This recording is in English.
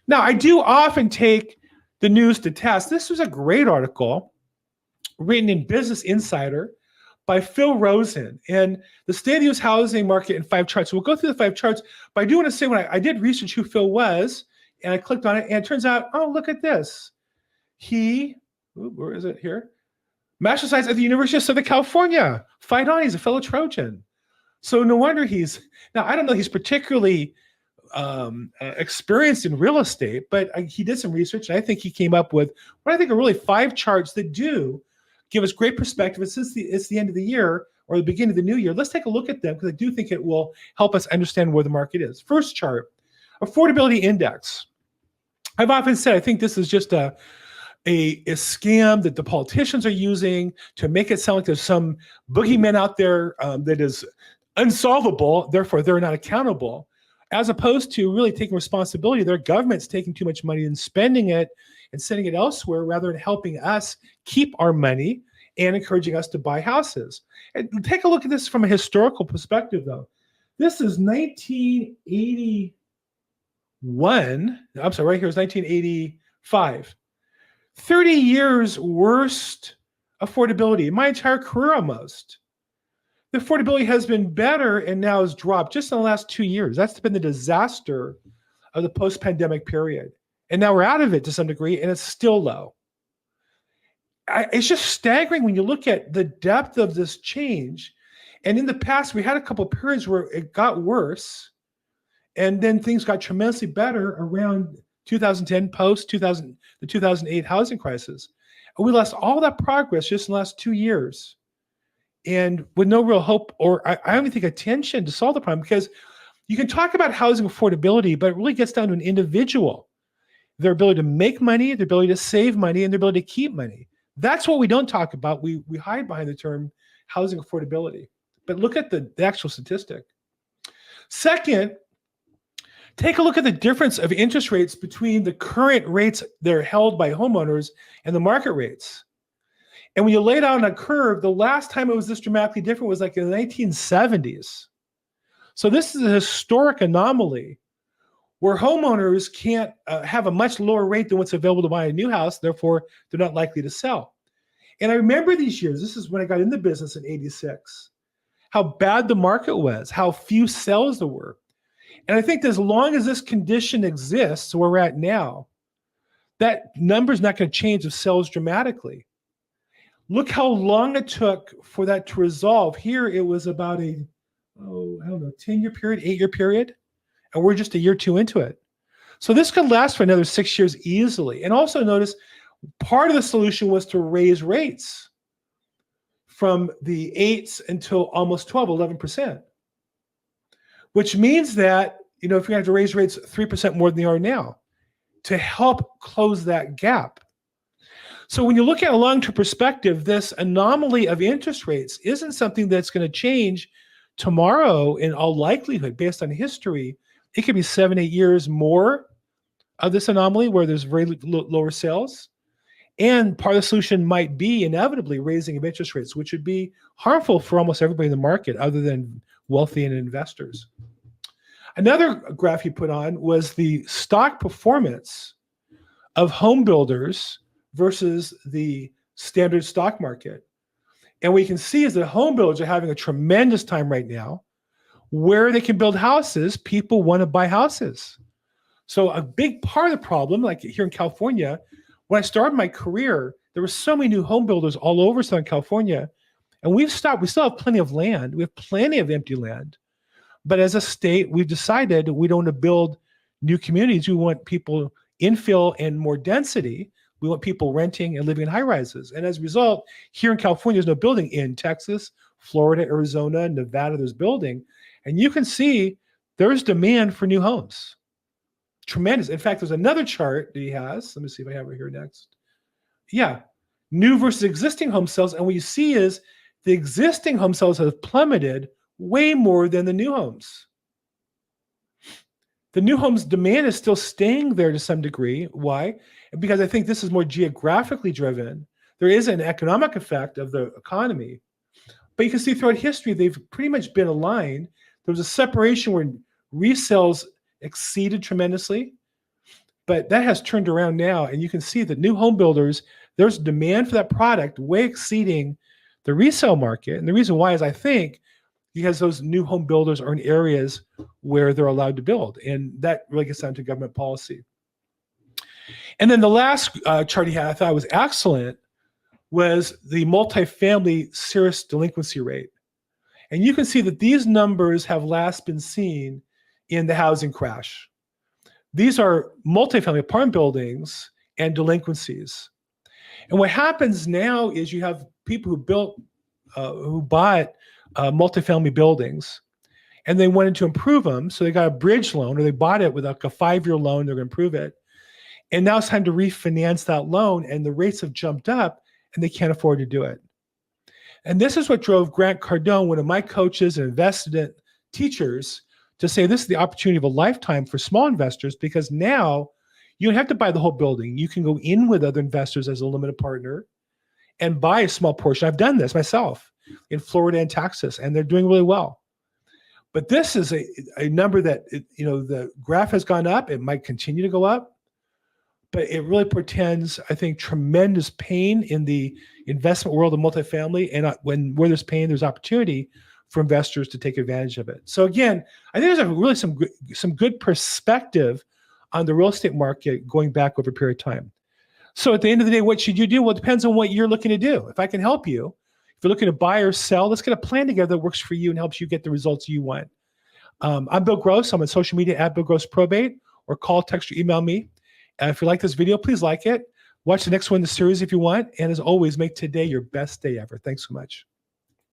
Now, I do often take the news to task. This was a great article written in Business Insider by Phil Rosen, and the state of the U.S. housing market in 5 charts. So we'll go through the 5 charts, but I do want to say when I did research who Phil was, and I clicked on it, and it turns out, oh, look at this. Where is it here? Master Science at the University of Southern California. Fight on, he's a fellow Trojan. So no wonder now I don't know he's particularly experienced in real estate, but he did some research, and I think he came up with what I think are really 5 charts that do give us great perspective. And since it's the end of the year or the beginning of the new year, let's take a look at them because I do think it will help us understand where the market is. First chart, affordability index. I've often said I think this is just a scam that the politicians are using to make it sound like there's some boogeyman out there that is unsolvable, therefore they're not accountable, as opposed to really taking responsibility. Their government's taking too much money and spending it and sending it elsewhere rather than helping us keep our money and encouraging us to buy houses. And take a look at this from a historical perspective, though. This is 1981. I'm sorry, right here is 1985. 30 years worst affordability, my entire career almost. The affordability has been better and now has dropped just in the last 2 years. That's been the disaster of the post-pandemic period. And now we're out of it to some degree, and it's still low. It's just staggering when you look at the depth of this change. And in the past, we had a couple of periods where it got worse, and then things got tremendously better around 2010, the 2008 housing crisis. And we lost all that progress just in the last 2 years. And with no real hope, or I don't even think attention to solve the problem, because you can talk about housing affordability, but it really gets down to an individual. Their ability to make money, their ability to save money, and their ability to keep money. That's what we don't talk about. We hide behind the term housing affordability. But look at the actual statistic. Second, take a look at the difference of interest rates between the current rates that are held by homeowners and the market rates. And when you lay it out on a curve, the last time it was this dramatically different was like in the 1970s. So this is a historic anomaly where homeowners can't have a much lower rate than what's available to buy a new house, therefore they're not likely to sell. And I remember these years, this is when I got in the business in 86, how bad the market was, how few sales there were. And I think that as long as this condition exists where we're at now, that number's not going to change of sales dramatically. Look how long it took for that to resolve. Here it was about a, 10-year period, 8-year period. And we're just a year or 2 into it. So this could last for another 6 years easily. And also notice part of the solution was to raise rates from the 8s until almost 12, 11%. Which means that, if you're going to have to raise rates 3% more than they are now to help close that gap. So when you look at a long-term perspective, this anomaly of interest rates isn't something that's going to change tomorrow in all likelihood based on history. It could be 7, 8 years more of this anomaly where there's very lower sales. And part of the solution might be inevitably raising of interest rates, which would be harmful for almost everybody in the market other than wealthy and investors. Another graph he put on was the stock performance of home builders versus the standard stock market. And what you can see is that home builders are having a tremendous time right now. Where they can build houses, people want to buy houses. So a big part of the problem, like here in California, when I started my career, there were so many new home builders all over Southern California. And we've stopped. We still have plenty of land. We have plenty of empty land. But as a state, we've decided we don't want to build new communities. We want people infill and more density. We want people renting and living in high rises. And as a result, here in California, there's no building. In Texas, Florida, Arizona, Nevada, there's building. And you can see there's demand for new homes. Tremendous. In fact, there's another chart that he has. Let me see if I have it here next. Yeah. New versus existing home sales. And what you see is the existing home sales have plummeted way more than the new homes. The new homes demand is still staying there to some degree. Why? Because I think this is more geographically driven. There is an economic effect of the economy. But you can see throughout history, they've pretty much been aligned. There was a separation where resales exceeded tremendously. But that has turned around now, and you can see that new home builders, there's demand for that product way exceeding the resale market. And the reason why is, I think, because those new home builders are in areas where they're allowed to build. And that really gets down to government policy. And then the last chart he had, I thought was excellent, was the multifamily serious delinquency rate. And you can see that these numbers have last been seen in the housing crash. These are multifamily apartment buildings and delinquencies. And what happens now is you have people who bought multifamily buildings, and they wanted to improve them. So they got a bridge loan, or they bought it with like a 5-year loan. They're going to improve it. And now it's time to refinance that loan, and the rates have jumped up, and they can't afford to do it. And this is what drove Grant Cardone, one of my coaches and investment teachers, to say this is the opportunity of a lifetime for small investors, because now you don't have to buy the whole building. You can go in with other investors as a limited partner and buy a small portion. I've done this myself in Florida and Texas, and they're doing really well. But this is a number that, the graph has gone up. It might continue to go up, but it really portends, I think, tremendous pain in the investment world of multifamily. And where there's pain, there's opportunity for investors to take advantage of it. So again, I think there's really some good perspective on the real estate market going back over a period of time. So at the end of the day, what should you do? Well, it depends on what you're looking to do. If I can help you, if you're looking to buy or sell, let's get a plan together that works for you and helps you get the results you want. I'm Bill Gross. I'm on social media at Bill Gross Probate, or call, text, or email me. If you like this video, please like it. Watch the next one in the series if you want. And as always, make today your best day ever. Thanks so much.